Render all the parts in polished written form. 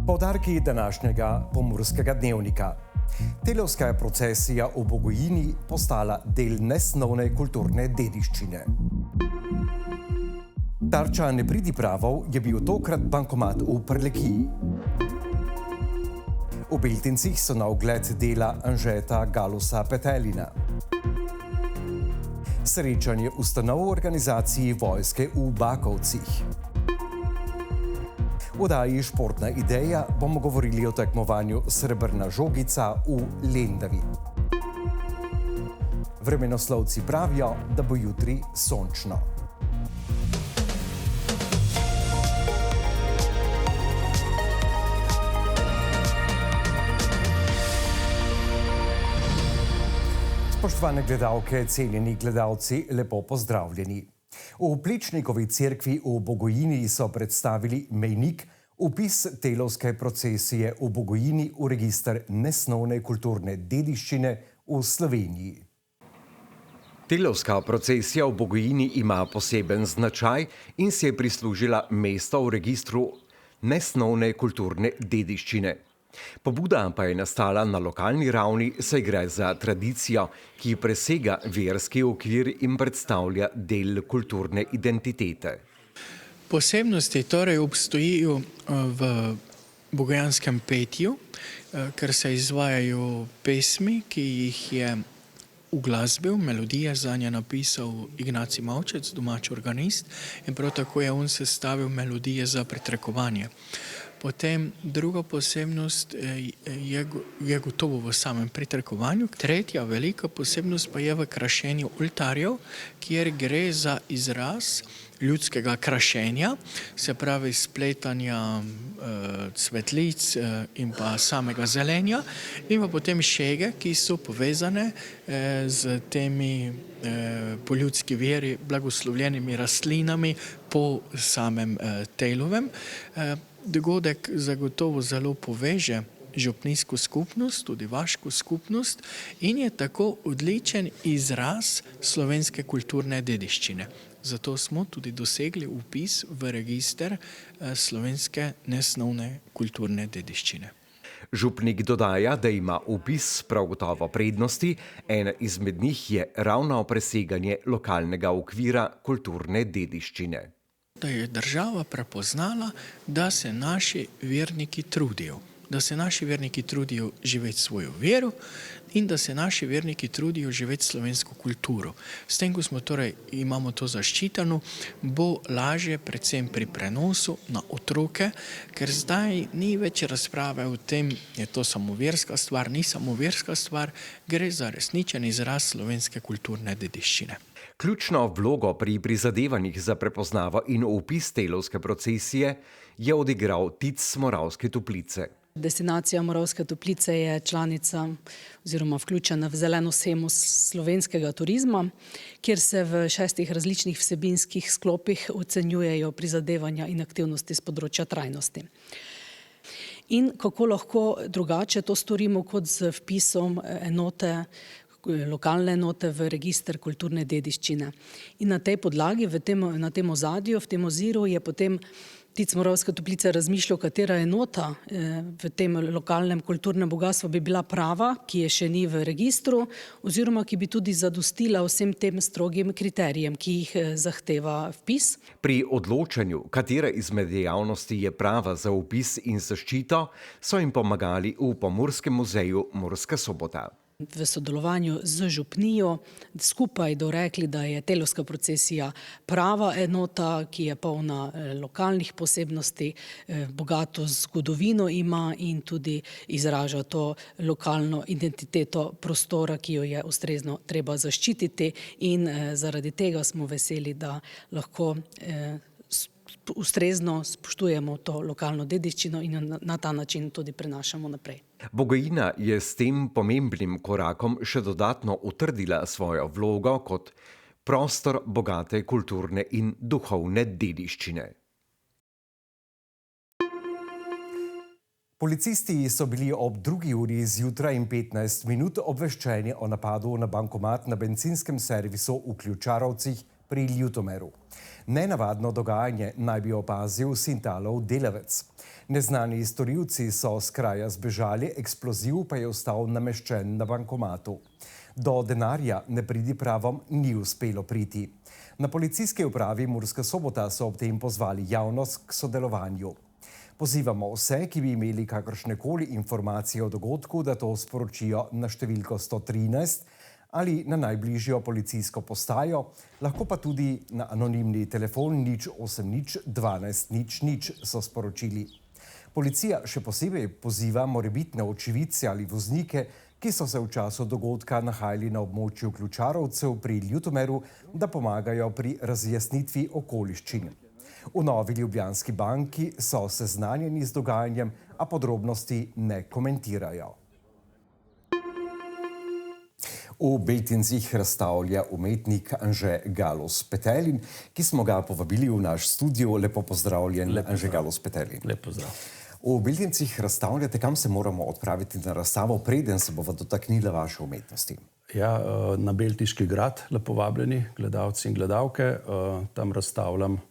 Poudarki današnjega Pomurskega dnevnika. Telovska procesija v Bogojini postala del nesnovne kulturne dediščine. Tarča nepridipravov je bil tokrat bankomat v Prlekiji. V Beltincih so na ogled dela Anžeta Galusa Petelina. Srečanje ustanov v organizaciji vojske v Bakovcih. V oddaji Športna ideja bomo govorili o tekmovanju Srebrna žogica v Lendavi. Vremenoslovci pravijo, da bo jutri sončno. Spoštovane gledalke, cenjeni gledalci, lepo pozdravljeni. V Plečnikovi cerkvi v Bogojini so predstavili mejnik vpis telovske procesije v Bogojini v register nesnovne kulturne dediščine v Sloveniji. Telovska procesija v Bogojini ima poseben značaj in si je prislužila mesto v registru nesnovne kulturne dediščine. Pobuda pa je nastala na lokalni ravni, saj gre za tradicijo, ki presega verski okvir in predstavlja del kulturne identitete. Posebnosti torej obstojijo v bogojanskem petju, ker se izvajajo pesmi, ki jih je uglasbil, melodije zanje napisal Ignacij Mavčec, domač organist, in prav tako je on sestavil melodije za pretrekovanje. Potem druga posebnost je gotovo v samem pretrekovanju. Tretja velika posebnost pa je v krašenju oltarjev, kjer gre za izraz ljudskega krašenja, se pravi spletanja cvetlic in pa samega zelenja, in pa potem šege, ki so povezane z temi po ljudski veri blagoslovljenimi rastlinami po samem telovem. Dogodek zagotovo zelo poveže župnijsko skupnost, tudi vaško skupnost, in je tako odličen izraz slovenske kulturne dediščine. Zato smo tudi dosegli vpis v register slovenske nesnovne kulturne dediščine. Župnik dodaja, da ima vpis prav gotovo prednosti, ena izmed njih je ravno preseganje lokalnega okvira kulturne dediščine. Da je država prepoznala, da se naši verniki trudijo. Da se naši verniki trudijo živeti svojo vero in da se naši verniki trudijo živeti slovensko kulturo. S tem, ko smo torej imamo to zaščiteno, bo lažje predvsem pri prenosu na otroke, ker zdaj ni več razprave o tem, je to samo verska stvar, ni samo verska stvar, gre za resničen izraz slovenske kulturne dediščine. Ključno vlogo pri prizadevanjih za prepoznavo in vpis telovske procesije je odigral Tic Moravske Toplice. Destinacija Moravske Toplice je članica oziroma vključena v zeleno shemo slovenskega turizma, kjer se v 6 različnih vsebinskih sklopih ocenjujejo prizadevanja in aktivnosti z področja trajnosti. In kako lahko drugače to storimo kot z vpisom lokalne enote v register kulturne dediščine. In na tej podlagi, na tem ozadju, v tem oziru je potem Tic Moravske Toplice razmišljal, katera enota v tem lokalnem kulturnem bogastvu bi bila prava, ki je še ni v registru, oziroma ki bi tudi zadostila vsem tem strogim kriterijem, ki jih zahteva vpis. Pri odločanju, katera izmed dejavnosti je prava za vpis in zaščito, so jim pomagali v Pomurskem muzeju Murska Sobota. V sodelovanju z župnijo skupaj dorekli, da je telovska procesija prava enota, ki je polna lokalnih posebnosti, bogato zgodovino ima in tudi izraža to lokalno identiteto prostora, ki jo je ustrezno treba zaščititi, in zaradi tega smo veseli, da lahko ustrezno spoštujemo to lokalno dediščino in na ta način tudi prenašamo naprej. Bogojina je s tem pomembnim korakom še dodatno utrdila svojo vlogo kot prostor bogate kulturne in duhovne dediščine. Policisti so bili ob 2. uri zjutraj in 15 minut obveščeni o napadu na bankomat na bencinskem servisu v Ključarovcih pri Ljutomeru. Nenavadno dogajanje naj bi opazil Sintalov delavec. Neznani storilci so s kraja zbežali, eksploziv pa je ostal nameščen na bankomatu. Do denarja nepridipravom ni uspelo priti. Na policijski upravi Murska Sobota so ob tem pozvali javnost k sodelovanju. Pozivamo vse, ki bi imeli kakršnekoli informacije o dogodku, da to sporočijo na številko 113 ali na najbližjo policijsko postajo, lahko pa tudi na anonimni telefon 080 12 00, so sporočili. Policija še posebej poziva morebitne očividce ali voznike, ki so se v času dogodka nahajali na območju Ključarovcev pri Ljutomeru, da pomagajo pri razjasnitvi okoliščin. V Novi Ljubljanski banki so seznanjeni z dogajanjem, a podrobnosti ne komentirajo. V Beltincih razstavlja umetnik Anže Galus Petelin, ki smo ga povabili v naš studio. Lepo pozdravljen, Anže Galus Petelin. Lep pozdrav. V Beltincih razstavljate, kam se moramo odpraviti na razstavo, preden se bova dotaknila vaše umetnosti? Ja, na Beltiški grad, lepo vabljeni gledalci in gledalke. Tam razstavljam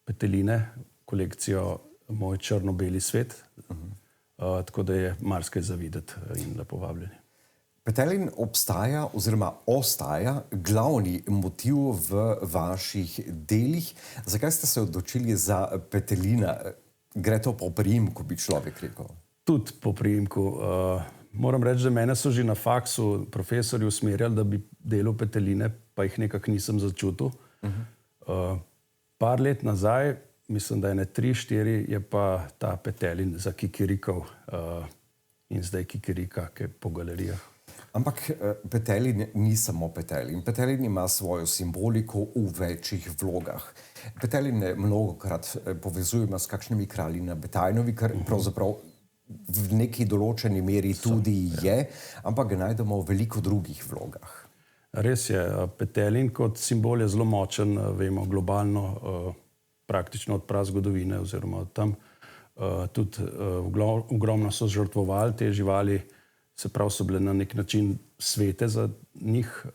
peteline, kolekcijo Moj črno-beli svet. Tako da je marsikaj za videti in lepo vabljeni. Petelin obstaja oziroma ostaja glavni motiv v vaših delih. Zakaj ste se odločili za petelina? Gre to po priimku, bi človek rekel? Tudi po priimku. Moram reči, da mene so že na faksu profesorji usmerjali, da bi delal peteline, pa jih nekako nisem začutil. Par let nazaj, mislim, da je ne 3-4, je pa ta petelin zakikirikal in zdaj kikirika po galerijah. Ampak petelin ni samo petelin. Petelin ima svojo simboliko v večjih vlogah. Petelin mnogokrat povezujemo s kakšnimi kralji na Betajnovi, kar pravzaprav v neki določeni meri tudi je, ampak ga najdemo v veliko drugih vlogah. Res je, petelin kot simbol je zelo močen, vemo, globalno, praktično od prazgodovine oziroma od tam. Tudi ogromno so žrtvovali te živali, se pravi, so bile na nek način svete za njih.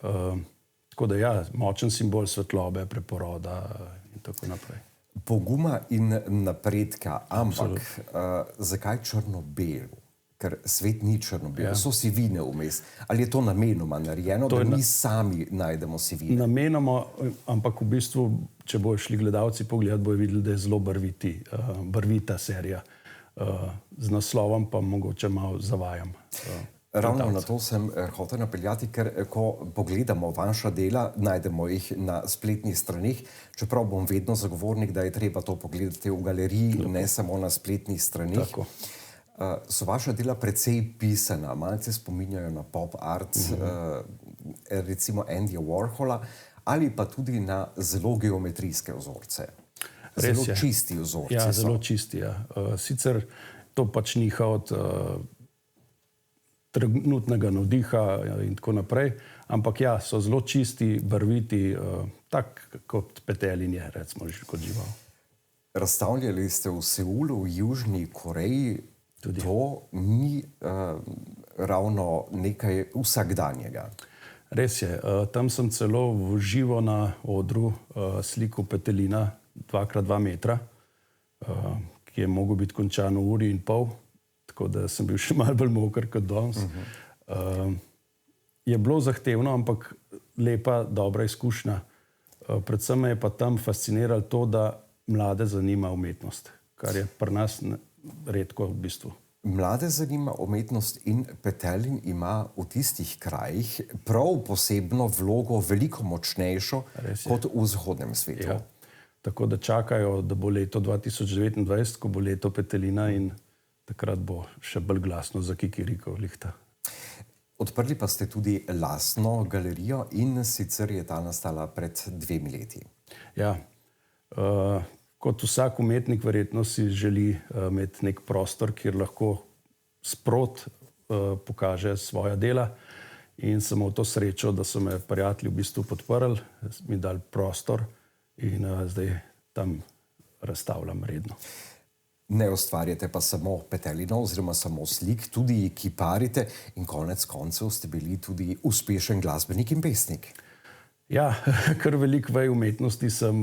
Tako da ja, močen simbol svetlobe, preporoda in tako naprej. Poguma in napredka, ampak zakaj črno-bel? Ker svet ni črno-bel, so sivine vmes. Ali je to namenoma narejeno, da mi sami najdemo sivine? Namenoma, ampak v bistvu, če bojo šli gledalci pogledati, bojo videli, da je zelo barvita serija. Z naslovom pa mogoče malo zavajam. Ravno na to sem hotel napeljati, ker ko pogledamo vaša dela, najdemo jih na spletnih straneh, čeprav bom vedno zagovornik, da je treba to pogledati v galeriji, ne samo na spletnih straneh. Tako. So vaša dela precej pisana, malce spominjajo na pop art, recimo Andyja Warhola, ali pa tudi na zelo geometrijske vzorce. Zelo čisti vzorci. Ja, zelo čisti, ja. Sicer to pač niha od trenutnega navdiha in tako naprej, ampak ja, so zelo čisti, barviti, tak kot petelin je, recimo, kot žival. Razstavljali ste v Seulu, v Južni Koreji. Tudi. To ni ravno nekaj vsakdanjega. Res je. Tam sem celo v živo na odru slikal petelina 2x2 metra, ki je mogel biti končan v uri in pol, tako da sem bil še malo bolj moker kot danes. Je bilo zahtevno, ampak lepa, dobra izkušnja. Predvsem me je pa tam fasciniralo to, da mlade zanima umetnost, kar je pri nas redko v bistvu. Mlade zanima umetnost in petelin ima v tistih krajih prav posebno vlogo, veliko močnejšo kot v zahodnem svetu. Ja. Tako da čakajo, da bo leto 2029, ko bo leto petelina in takrat bo še bolj glasno zakikirikal lihta. Odprli pa ste tudi lastno galerijo in sicer je ta nastala pred 2 leti. Ja, kot vsak umetnik verjetno si želi imeti nek prostor, kjer lahko sprot pokaže svoja dela in sem imel to srečo, da so me prijatelji v bistvu podprli, mi dali prostor in zdaj tam razstavljam redno. Ne ustvarjate pa samo petelinov oziroma samo slik, tudi kiparite in konec koncev ste bili tudi uspešen glasbenik in pesnik. Ja, kar veliko vej umetnosti sem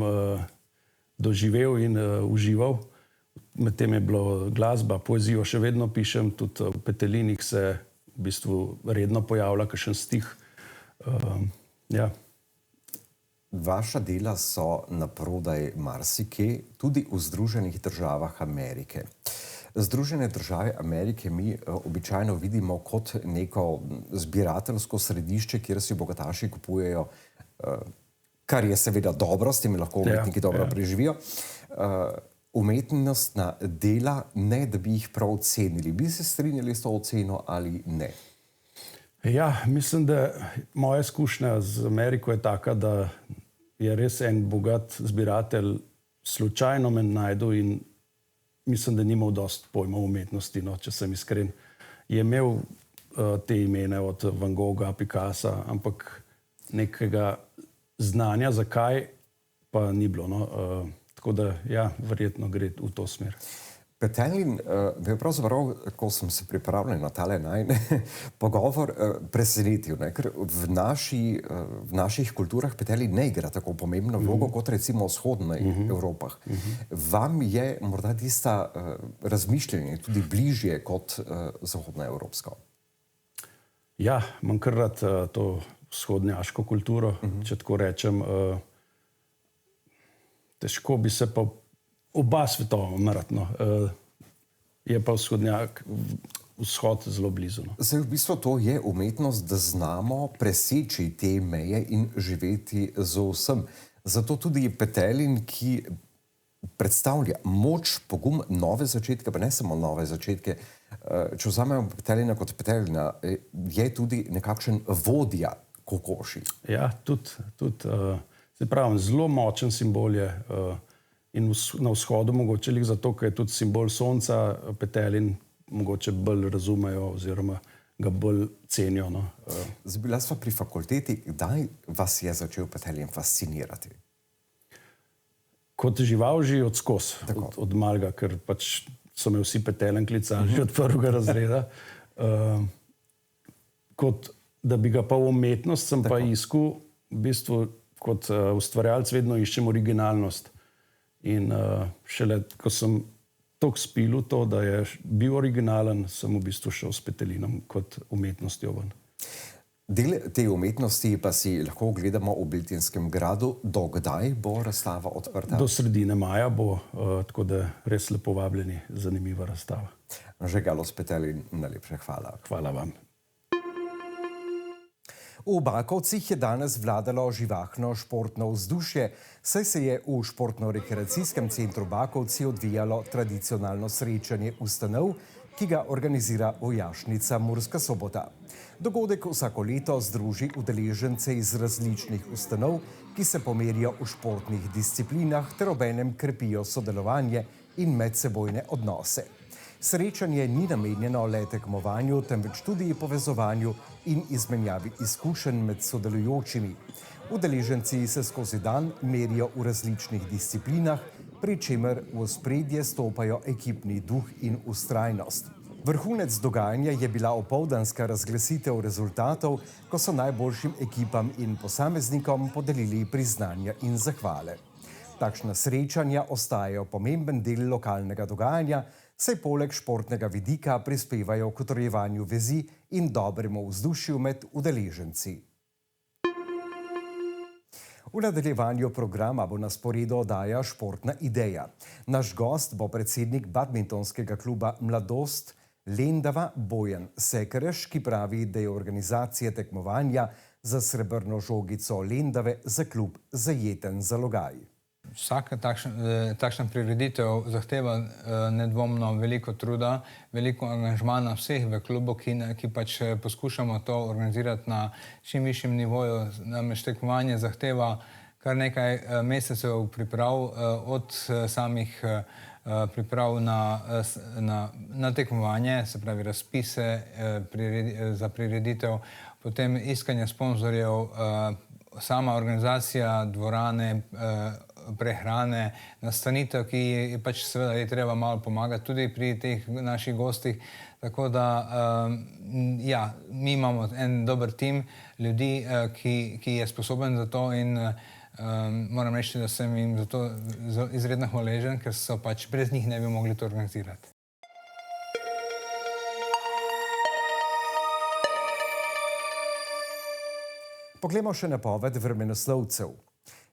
doživel in užival. Medtem je bilo glasba, poezijo še vedno pišem, tudi v Petelinih se v bistvu redno pojavlja kakšen stih. Ja. Vaša dela so naprodaj marsikje, tudi v Združenih državah Amerike. Združene države Amerike mi običajno vidimo kot neko zbirateljsko središče, kjer si bogataši kupujejo, kar je seveda dobro, s tem lahko umetniki dobro preživijo, umetnostna dela, ne da bi jih prav ocenili. Bi se strinjali s to oceno ali ne? Ja, mislim, da moja izkušnja z Ameriko je taka, da je res en bogat zbiratelj slučajno me najdu in mislim, da ni imel dosti pojma o umetnosti, no, če sem iskren. Je imel te imene od Van Gogha, Picassa, ampak nekega znanja, zakaj pa ni bilo. No. Tako da, ja, verjetno gre v to smer. Petelin me je pravzaprav, ko sem se pripravljal na tale pogovor, presenetil, ker v naših kulturah Petelin ne igra tako pomembno vlogo kot recimo v vzhodnej Evropah. Vam je morda tista razmišljanje tudi bližje kot zahodna evropska? Ja, imam kar rad to vzhodnjaško kulturo, če tako rečem. Težko bi se pa oba svetova mratno. Je pa vzhod zelo blizu. No. Zdaj, v bistvu to je umetnost, da znamo preseči te meje in živeti z vsem. Zato tudi Petelin, ki predstavlja moč, pogum, nove začetke, pa ne samo nove začetke. Če vzamemo Petelina kot Petelina, je tudi nekakšen vodja kokoši. Ja, tudi se pravi, zelo močen simbol je. In na vzhodu mogoče lik zato, ker je tudi simbol sonca, Petelin mogoče bolj razumejo oziroma ga bolj cenijo. No. Bila sva pri fakulteti. Kdaj vas je začel Petelin fascinirati? Kot žival že odskos, od malega, ker pač so me vsi Petelin klicali že od prvega razreda. Kot da bi ga pa v umetnost sem pa iskal, v bistvu kot ustvarjalec vedno iščem originalnost. In šele, ko sem toliko spil v to, da je bil originalen, sem v bistvu šel s Petelinom kot umetnostjo ven. Del te umetnosti pa si lahko ogledamo v Beltinskem gradu. Do kdaj bo razstava odprta? Do sredine maja bo, tako da res lepo vabljeni, zanimiva razstava. Anže Galos Petelin, najlepša hvala. Hvala vam. V Bakovcih je danes vladalo živahno športno vzdušje, saj se je v športno-rekreacijskem centru Bakovci odvijalo tradicionalno srečanje ustanov, ki ga organizira vojašnica Murska Sobota. Dogodek vsako leto združi udeležence iz različnih ustanov, ki se pomerijo v športnih disciplinah ter obenem krepijo sodelovanje in medsebojne odnose. Srečanje ni namenjeno le tekmovanju, temveč tudi povezovanju in izmenjavi izkušenj med sodelujočimi. Udeleženci se skozi dan merijo v različnih disciplinah, pri čemer v ospredje stopajo ekipni duh in vztrajnost. Vrhunec dogajanja je bila opoldanska razglasitev rezultatov, ko so najboljšim ekipam in posameznikom podelili priznanja in zahvale. Takšna srečanja ostajajo pomemben del lokalnega dogajanja, saj poleg športnega vidika prispevajo k utrjevanju vezi in dobremu vzdušju med udeleženci. V nadaljevanju programa bo na sporedu oddaja Športna ideja. Naš gost bo predsednik badmintonskega kluba Mladost Lendava Bojan Sekereš, ki pravi, da je organizacija tekmovanja za srebrno žogico Lendave za klub zajeten zalogaj. Vsaka takšna prireditev zahteva nedvomno veliko truda, veliko angažmana vseh v klubu, ki pač poskušamo to organizirati na čim višjem nivoju. Namreč tekmovanje zahteva kar nekaj mesecev priprav, od samih priprav na tekmovanje, se pravi razpise za prireditev, potem iskanje sponzorjev, sama organizacija dvorane, prehrane, nastanitev, ki je pač seveda je treba malo pomagati tudi pri teh naših gostih. Tako da, ja, mi imamo en dober tim ljudi, ki je sposoben za to in moram reči, da sem jim za to izredno hvaležen, ker so pač brez njih ne bi mogli to organizirati. Poglejmo še napoved vremenoslovcev.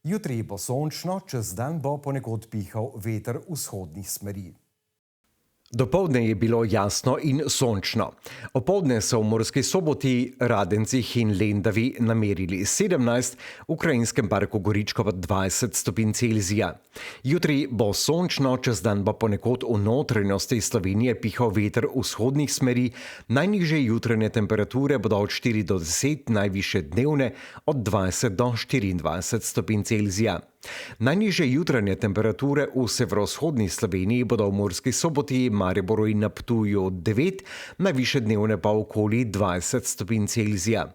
Jutri bo sončno, čez dan bo ponekod pihal veter vzhodnih smeri. Dopoldne je bilo jasno in sončno. Opoldne so v Murski Soboti, Radencih in Lendavi namerili 17, v Krajinskem parku Goričko pa 20 stopinj Celzija. Jutri bo sončno, čez dan bo ponekod v notranjosti Slovenije pihal veter vzhodnih smeri, najnižje jutranje temperature bodo od 4 do 10, najvišje dnevne od 20 do 24 stopinj Celzija. Najnižje jutranje temperature v severovzhodni Sloveniji bodo v Murski Soboti, Mariboru in na Ptuju 9, najvišje dnevne pa okoli 20 stopinj Celzija.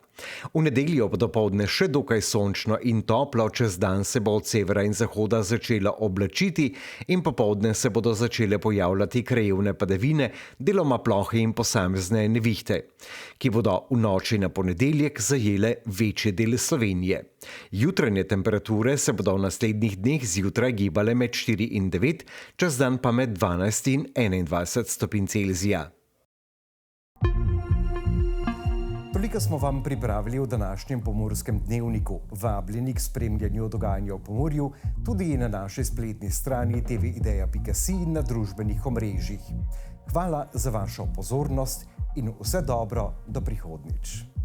V nedeljo bo dopoldne še dokaj sončno in toplo, čez dan se bo od severa in zahoda začela oblačiti in popoldne se bodo začele pojavljati krajevne padavine, deloma plohe in posamezne nevihte, ki bodo v noči na ponedeljek zajele večji del Slovenije. Jutranje temperature se bodo v naslednjih dneh zjutraj gibale med 4 in 9, čez dan pa med 12 in 21 stopinj Celzija. Toliko smo vam pripravili v današnjem Pomurskem dnevniku. Vabljeni k spremljanju dogajanja v Pomurju tudi na naši spletni strani tvideja.si in na družbenih omrežjih. Hvala za vašo pozornost in vse dobro do prihodnjič.